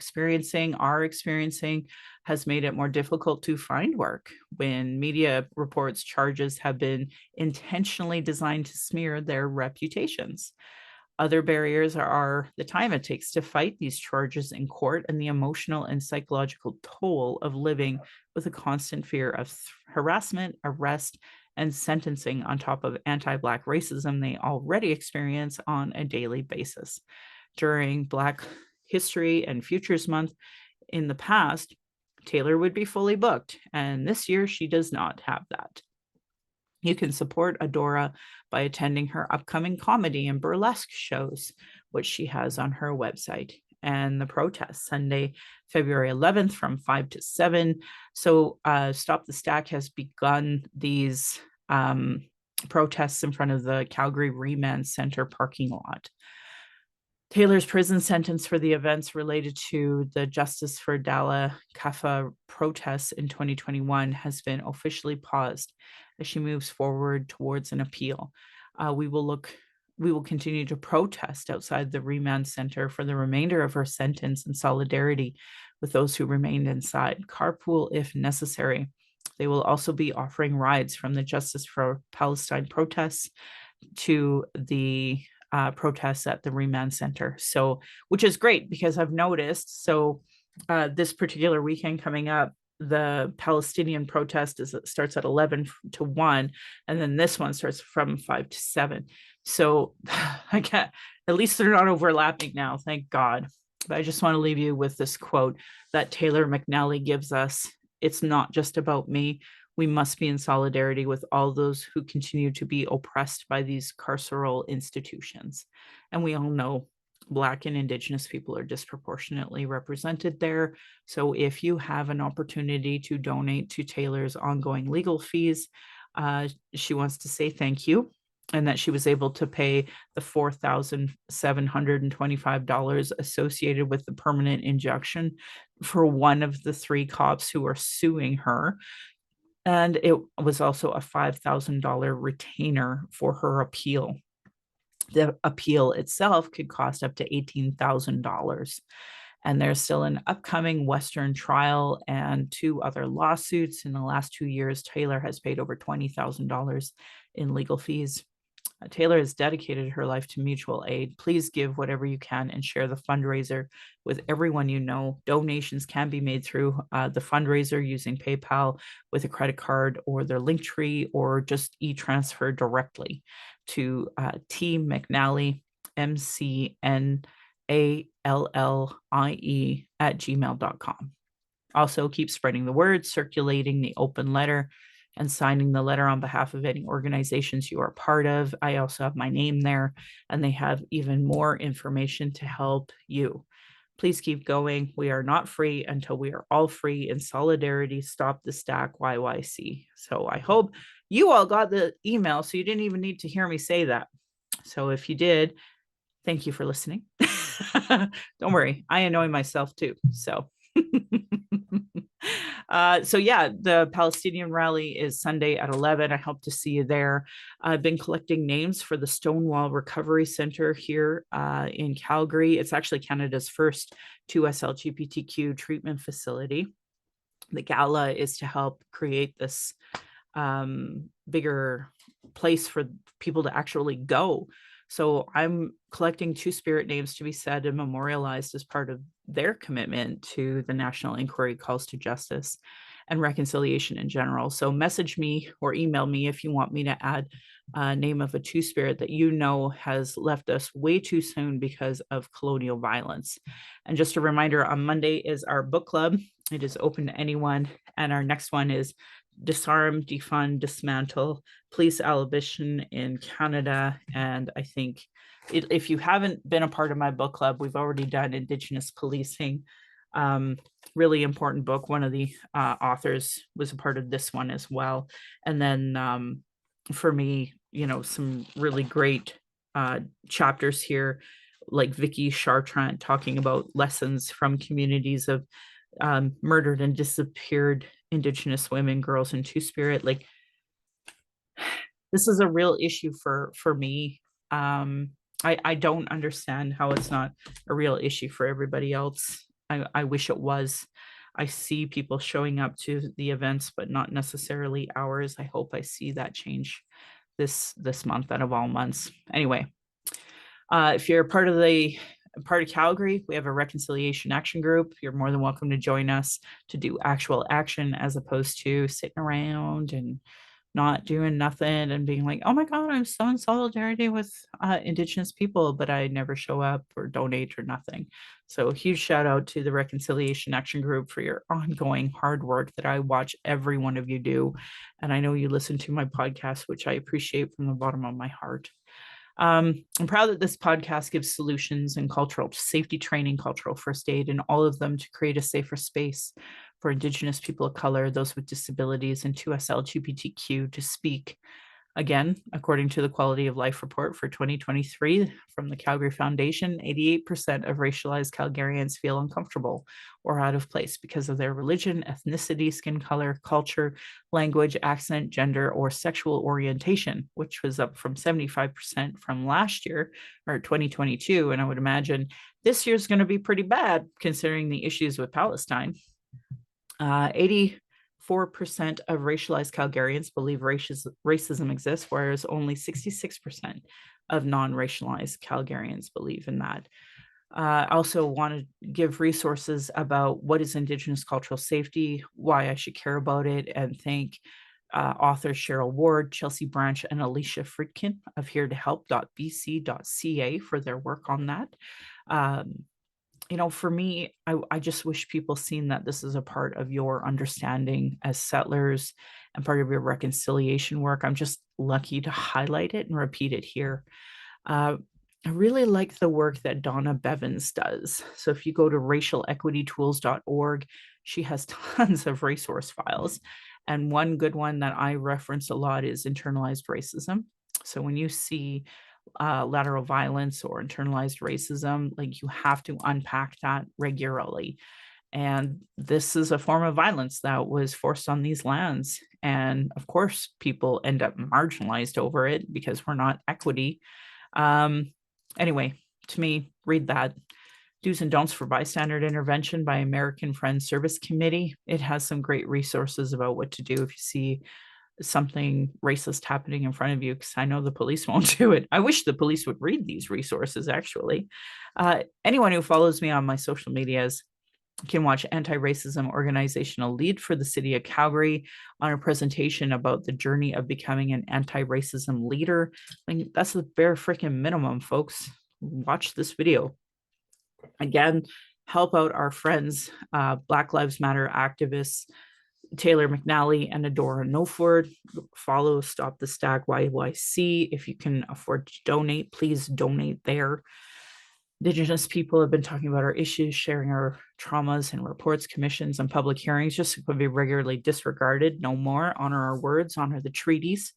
experiencing, has made it more difficult to find work. When media reports charges have been intentionally designed to smear their reputations. Other barriers are the time it takes to fight these charges in court and the emotional and psychological toll of living with a constant fear of harassment, arrest, and sentencing on top of anti-Black racism they already experience on a daily basis. During Black History and Futures Month in the past, Taylor would be fully booked, and this year she does not have that. You can support Adora by attending her upcoming comedy and burlesque shows, which she has on her website, and the protest Sunday, February 11th from 5 to 7. So Stop the Stack has begun these protests in front of the Calgary Remand Center parking lot. Taylor's prison sentence for the events related to the Justice for Dalla Kafa protests in 2021 has been officially paused as she moves forward towards an appeal. We will continue to protest outside the remand center for the remainder of her sentence in solidarity with those who remained inside. Carpool if necessary. They will also be offering rides from the Justice for Palestine protests to the protests at the remand center. So, which is great because I've noticed. So, this particular weekend coming up, the Palestinian protest starts at 11 to 1, and then this one starts from 5 to 7. So, at least they're not overlapping now, thank God. But I just want to leave you with this quote that Taylor McNally gives us. It's not just about me. We must be in solidarity with all those who continue to be oppressed by these carceral institutions. And we all know Black and Indigenous people are disproportionately represented there. So if you have an opportunity to donate to Taylor's ongoing legal fees, she wants to say thank you, and that she was able to pay the $4,725 associated with the permanent injunction for one of the 3 cops who are suing her. And it was also a $5,000 retainer for her appeal. The appeal itself could cost up to $18,000. And there's still an upcoming Western trial and 2 other lawsuits. In the last 2 years, Taylor has paid over $20,000 in legal fees. Taylor has dedicated her life to mutual aid. Please give whatever you can and share the fundraiser with everyone you know. Donations can be made through the fundraiser using PayPal with a credit card or their Linktree, or just e-transfer directly to T McNally, McNallie @gmail.com. Also, keep spreading the word, circulating the open letter, and signing the letter on behalf of any organizations you are part of. I also have my name there, and they have even more information to help you. Please keep going. We are not free until we are all free in solidarity. Stop the stack YYC. So I hope you all got the email, so you didn't even need to hear me say that. So if you did, thank you for listening. Don't worry, I annoy myself too. So so yeah, the Palestinian rally is Sunday at 11. I hope to see you there. I've been collecting names for the Stonewall Recovery Center here in Calgary. It's actually Canada's first 2S LGBTQ treatment facility. The gala is to help create this bigger place for people to actually go. So I'm collecting Two-Spirit names to be said and memorialized as part of their commitment to the National Inquiry Calls to Justice and reconciliation in general. So message me or email me if you want me to add a name of a Two-Spirit that you know has left us way too soon because of colonial violence. And just a reminder, on Monday is our book club. It is open to anyone. And our next one is Disarm, Defund, Dismantle Police Abolition in Canada. And I think if you haven't been a part of my book club, we've already done Indigenous Policing. Really important book. One of the authors was a part of this one as well. And then for me, you know, some really great chapters here, like Vicky Chartrand talking about lessons from communities of murdered and disappeared Indigenous women, girls, and Two-Spirit. Like, this is a real issue for me. I don't understand how it's not a real issue for everybody else. I wish it was. I see people showing up to the events, but not necessarily ours. I hope I see that change this month out of all months. Anyway, if you're part of Calgary, we have a reconciliation action group. You're more than welcome to join us to do actual action as opposed to sitting around and not doing nothing and being like, oh my God, I'm so in solidarity with Indigenous people, but I never show up or donate or nothing. So a huge shout out to the Reconciliation Action Group for your ongoing hard work that I watch every one of you do. And I know you listen to my podcast, which I appreciate from the bottom of my heart. I'm proud that this podcast gives solutions and cultural safety training, cultural first aid, and all of them to create a safer space for Indigenous people of color, those with disabilities, and 2S LGBTQ to speak. Again, according to the Quality of Life Report for 2023 from the Calgary Foundation, 88% of racialized Calgarians feel uncomfortable or out of place because of their religion, ethnicity, skin color, culture, language, accent, gender, or sexual orientation, which was up from 75% from last year or 2022. And I would imagine this year's going to be pretty bad considering the issues with Palestine. 84% of racialized Calgarians believe racism exists, whereas only 66% of non-racialized Calgarians believe in that. I also want to give resources about what is Indigenous cultural safety, why I should care about it, and thank authors Cheryl Ward, Chelsea Branch, and Alicia Fritkin of heretohelp.bc.ca for their work on that. You know, for me, I just wish people seen that this is a part of your understanding as settlers and part of your reconciliation work. I'm just lucky to highlight it and repeat it here. I really like the work that Donna Bevins does. So if you go to racialequitytools.org, she has tons of resource files. And one good one that I reference a lot is internalized racism. So when you see lateral violence or internalized racism, like, you have to unpack that regularly. And this is a form of violence that was forced on these lands. And of course, people end up marginalized over it because we're not equity. Anyway, to me, read that. Do's and Don'ts for Bystander Intervention by American Friends Service Committee. It has some great resources about what to do if you see something racist happening in front of you, because I know the police won't do it. I wish the police would read these resources, actually. Anyone who follows me on my social medias can watch Anti-Racism Organizational Lead for the City of Calgary on a presentation about the journey of becoming an anti-racism leader. I mean, that's the bare freaking minimum, folks. Watch this video. Again, help out our friends, Black Lives Matter activists, Taylor McNally and Adora Noford. Follow Stop the Stag YYC. If you can afford to donate, please donate there. Indigenous people have been talking about our issues, sharing our traumas and reports, commissions, and public hearings just to be regularly disregarded. No more. Honor our words, honor the treaties.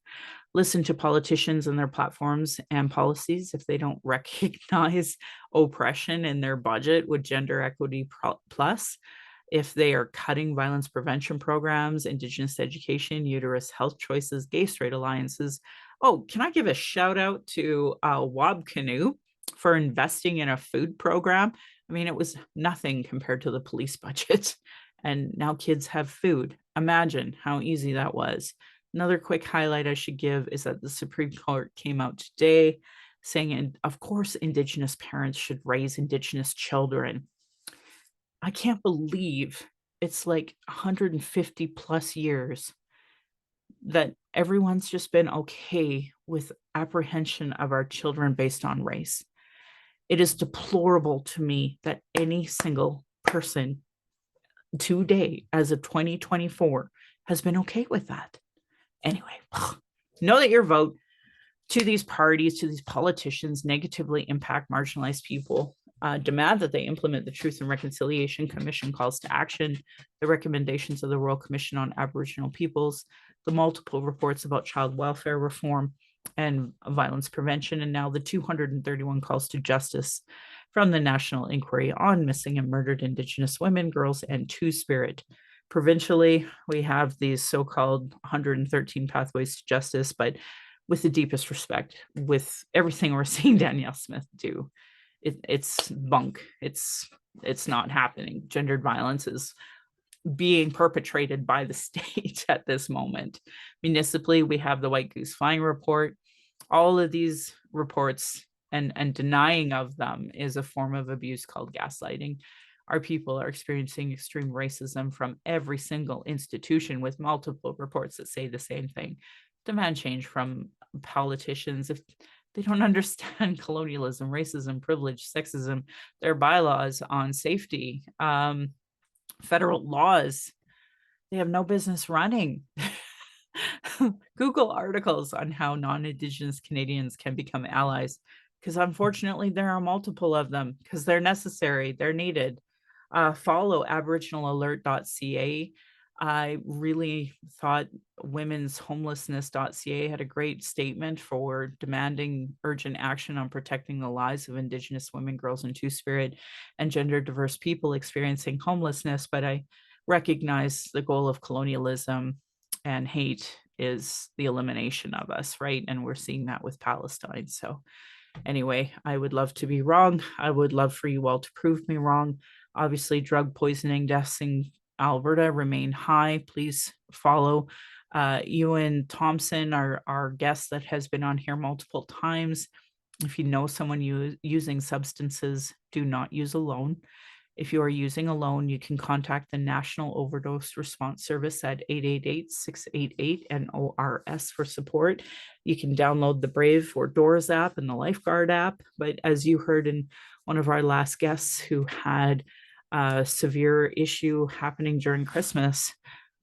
Listen to politicians and their platforms and policies if they don't recognize oppression in their budget with gender equity plus. If they are cutting violence prevention programs, Indigenous education, uterus health choices, gay straight alliances. Oh, can I give a shout out to Wob Canoe for investing in a food program? I mean, it was nothing compared to the police budget. And now kids have food. Imagine how easy that was. Another quick highlight I should give is that the Supreme Court came out today saying, and of course, Indigenous parents should raise Indigenous children. I can't believe it's like 150 plus years that everyone's just been okay with apprehension of our children based on race. It is deplorable to me that any single person today, as of 2024, has been okay with that. Anyway, know that your vote to these parties, to these politicians, negatively impact marginalized people. Demand that they implement the Truth and Reconciliation Commission calls to action, the recommendations of the Royal Commission on Aboriginal Peoples, the multiple reports about child welfare reform and violence prevention, and now the 231 calls to justice from the National Inquiry on Missing and Murdered Indigenous Women, Girls, and Two-Spirit. Provincially, we have these so-called 113 pathways to justice, but with the deepest respect, with everything we're seeing Danielle Smith do, it's bunk. It's not happening. Gendered violence is being perpetrated by the state at this moment. Municipally, we have the White Goose Flying Report. All of these reports and denying of them is a form of abuse called gaslighting. Our people are experiencing extreme racism from every single institution with multiple reports that say the same thing. Demand change from politicians if they don't understand colonialism, racism, privilege, sexism, their bylaws on safety, federal laws. They have no business running. Google articles on how non-Indigenous Canadians can become allies, because unfortunately there are multiple of them because they're necessary, they're needed. Follow aboriginalalert.ca. I really thought womenshomelessness.ca had a great statement for demanding urgent action on protecting the lives of Indigenous women, girls, and Two-Spirit and gender diverse people experiencing homelessness. But I recognize the goal of colonialism and hate is the elimination of us, right? And we're seeing that with Palestine. So anyway, I would love to be wrong. I would love for you all to prove me wrong. Obviously, drug poisoning deaths in Alberta remain high. Please follow Ewan Thompson, our guest that has been on here multiple times. If you know someone using substances, do not use alone. If you are using alone, you can contact the National Overdose Response Service at 888-688-NORS for support. You can download the Brave or Doors app and the Lifeguard app. But as you heard in one of our last guests who had a severe issue happening during Christmas,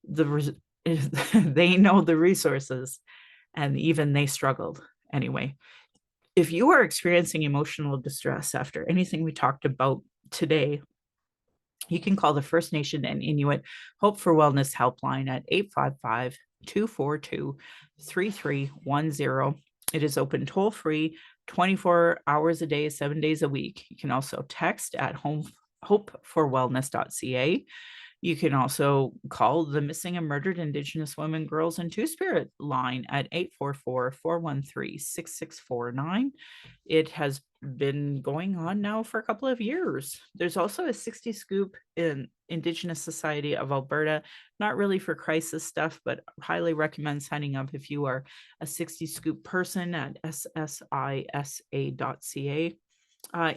they know the resources, and even they struggled. Anyway, if you are experiencing emotional distress after anything we talked about today, you can call the First Nation and Inuit Hope for Wellness helpline at 855-242-3310. It is open toll-free 24 hours a day, 7 days a week. You can also text at hopeforwellness.ca. You can also call the Missing and Murdered Indigenous Women, Girls, and Two-Spirit line at 844-413-6649. It has been going on now for a couple of years. There's also a 60 Scoop in Indigenous Society of Alberta, not really for crisis stuff, but highly recommend signing up if you are a 60 Scoop person at ssisa.ca.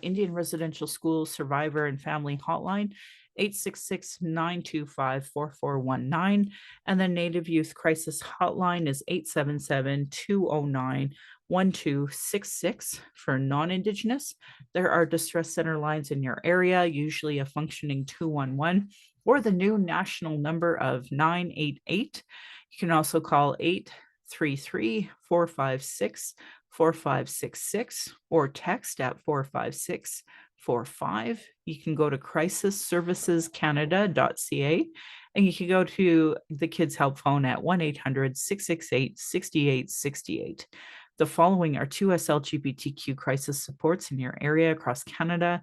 Indian Residential School Survivor and Family Hotline 866-925-4419. And the Native Youth Crisis Hotline is 877-209-1266 for non-Indigenous. There are distress center lines in your area, usually a functioning 211 or the new national number of 988. You can also call 833-456-4566 or text at 45645. You can go to crisisservicescanada.ca and you can go to the Kids Help phone at 1-800-668-6868. The following are two LGBTQ crisis supports in your area across Canada.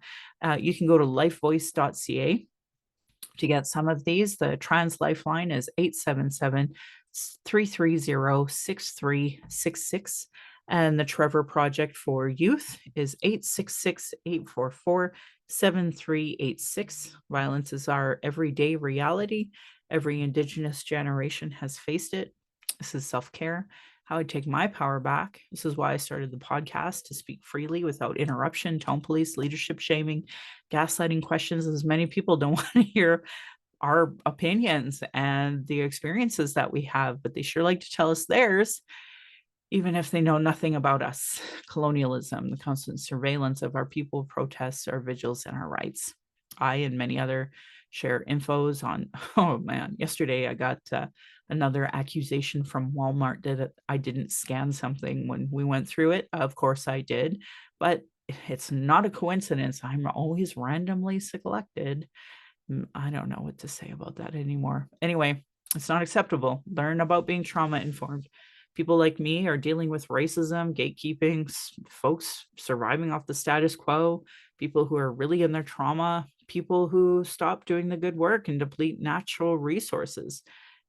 You can go to lifevoice.ca to get some of these. The Trans Lifeline is 877-330-6366. And the Trevor Project for Youth is 866-844-7386. Violence is our everyday reality. Every Indigenous generation has faced it. This is self-care, how I take my power back. This is why I started the podcast, to speak freely without interruption, tone police, leadership shaming, gaslighting questions, as many people don't want to hear our opinions and the experiences that we have, but they sure like to tell us theirs, even if they know nothing about us. Colonialism, the constant surveillance of our people, protests, our vigils, and our rights. I and many other share infos on, oh man, yesterday I got another accusation from Walmart that I didn't scan something when we went through it. Of course I did, but it's not a coincidence. I'm always randomly selected. I don't know what to say about that anymore. Anyway, it's not acceptable. Learn about being trauma informed. People like me are dealing with racism, gatekeeping, folks surviving off the status quo, people who are really in their trauma, people who stop doing the good work and deplete natural resources.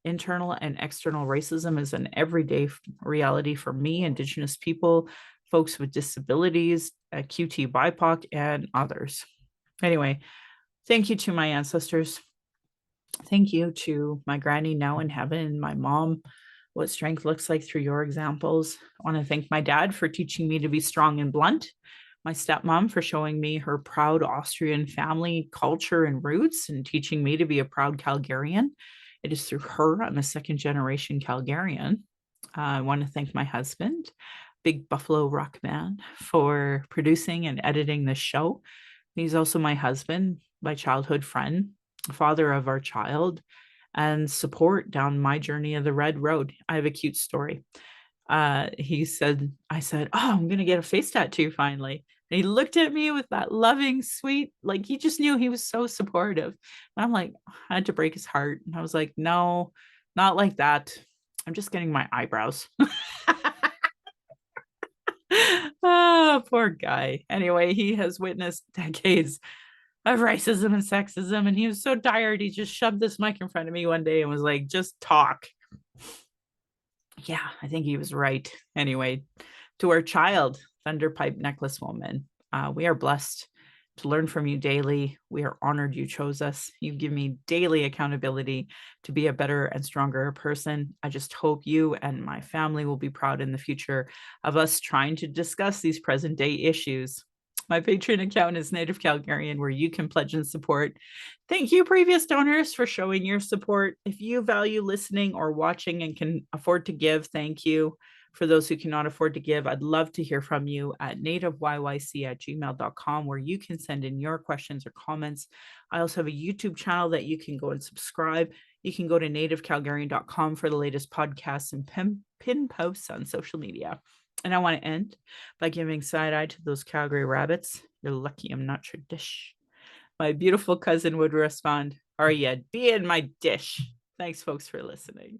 Internal and external racism is an everyday reality for me, Indigenous people, folks with disabilities, QT BIPOC, and others. Anyway, thank you to my ancestors. Thank you to my granny now in heaven, my mom, what strength looks like through your examples. I want to thank my dad for teaching me to be strong and blunt, my stepmom for showing me her proud Austrian family culture and roots and teaching me to be a proud Calgarian. It is through her I'm a second generation Calgarian. I want to thank my husband, Big Buffalo Rock Man, for producing and editing this show. He's also my husband, my childhood friend, father of our child, and support down my journey of the red road. I have a cute story. I said, oh, I'm going to get a face tattoo finally. And he looked at me with that loving, sweet, like he just knew he was so supportive. And I'm like, I had to break his heart. And I was like, no, not like that. I'm just getting my eyebrows. Oh, poor guy. Anyway, he has witnessed decades of racism and sexism, and he was so tired, he just shoved this mic in front of me one day and was like, just talk. Yeah, I think he was right. Anyway, to our child, Thunderpipe Necklace Woman, we are blessed to learn from you daily. We are honored you chose us. You give me daily accountability to be a better and stronger person. I just hope you and my family will be proud in the future of us trying to discuss these present day issues. My Patreon account is Native Calgarian, where you can pledge and support. Thank you, previous donors, for showing your support. If you value listening or watching and can afford to give, thank you. For those who cannot afford to give, I'd love to hear from you at nativeyyc@gmail.com, where you can send in your questions or comments. I also have a YouTube channel that you can go and subscribe. You can go to nativecalgarian.com for the latest podcasts and pin posts on social media. And I want to end by giving side eye to those Calgary rabbits. You're lucky I'm not your dish. My beautiful cousin would respond, are you being my dish? Thanks, folks, for listening.